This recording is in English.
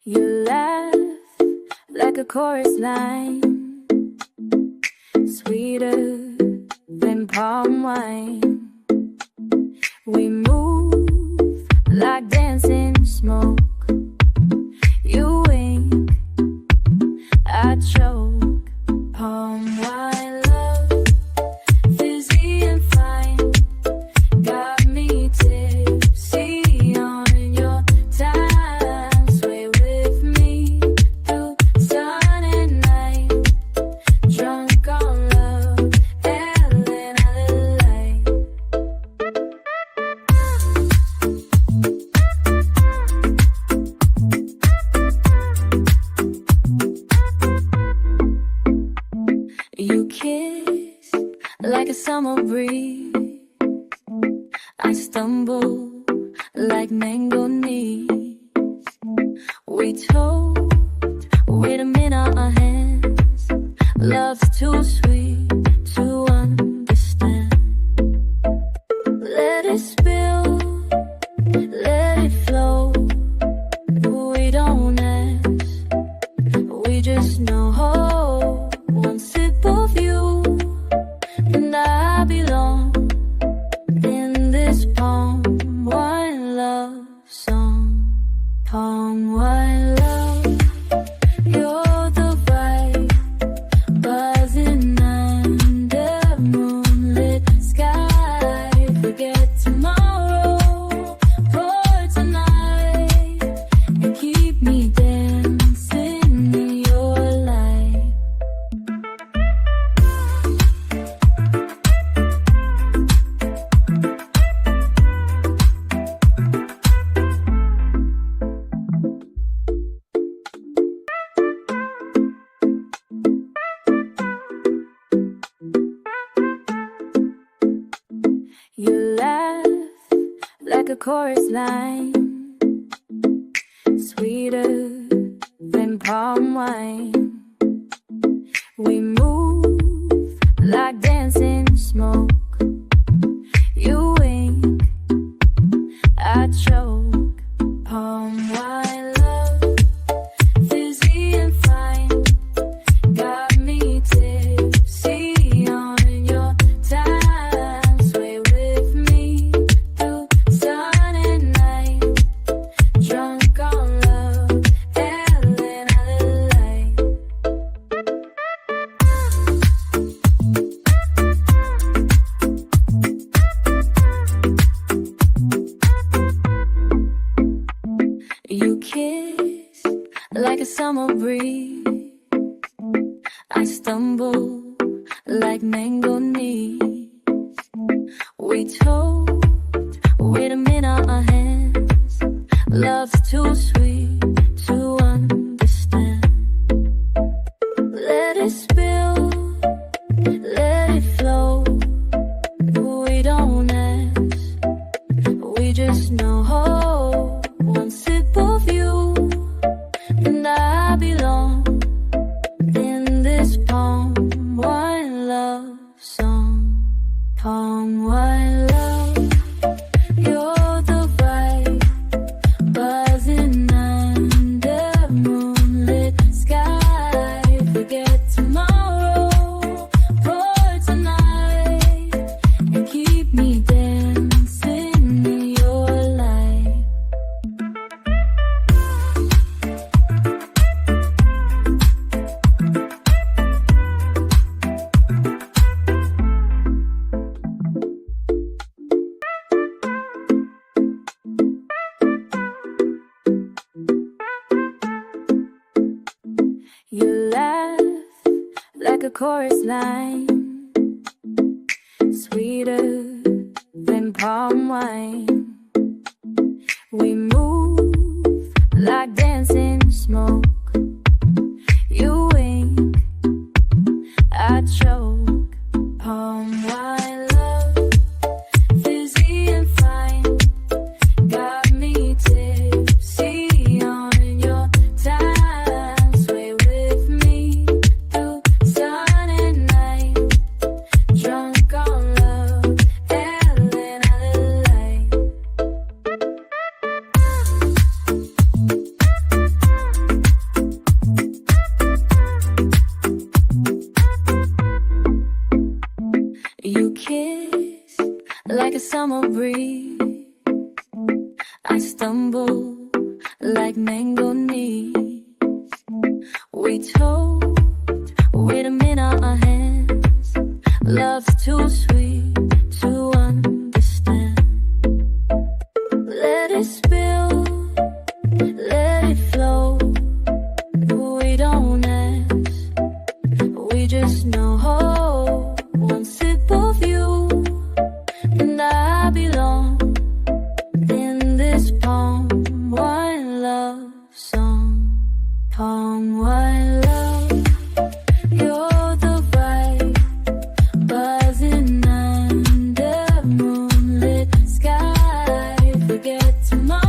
You laugh like a chorus line, sweeter than palm wine. We move like dancing smoke. You wink, I choke. Palm wine love, fizzy and fine, got me tipsy on your time. Sway with me through sun and night, drunk on love, Ellen out of light. You kiss like a summer breeze. I stumble like mango knees. We told, with them in our hands. Love's too sweet to understand. Let it spill, let it flow. We don't ask, we just know. One sip of you, and I belong in this palm wine love song. Palm wine love, you're the vibe, buzzing under moonlit sky. Forget tomorrow, for tonight, and keep me dancing in your light. You laugh like a chorus line, sweeter than palm wine. We move like dancing smoke. You wink, I choke. Palm wine love, fizzy and fine, got me tipsy on your time. Sway with me through sun and night, drunk on love, Ellen out of light. You kiss like a summer breeze. I stumble like mango knees. We told, with them in our hands. Love's too sweet to understand. Let it spill, let it flow. We don't ask, we just know. One sip of you, and I belong in this palm wine love song. Palm wine love, you're the vibe, buzzing under moonlit sky. Forget tomorrow, for tonight, and keep me dancing in your light. You laugh like a chorus line, sweeter than palm wine. We move like dancing smoke. You wink, I choke. Palm wine love, fizzy and fine, got me tipsy on your time. Sway with me through sun and night, drunk on love, Ellen out of light. summer breeze. I stumble like mango knees. We told, wait a minute, our hands. Love's too sweet to understand. Let it spill, let it flow. We don't ask, we just know. One sip of you, and I belong in this palm wine love song. Palm wine love, you're the vibe, buzzing under moonlit sky. Forget tomorrow.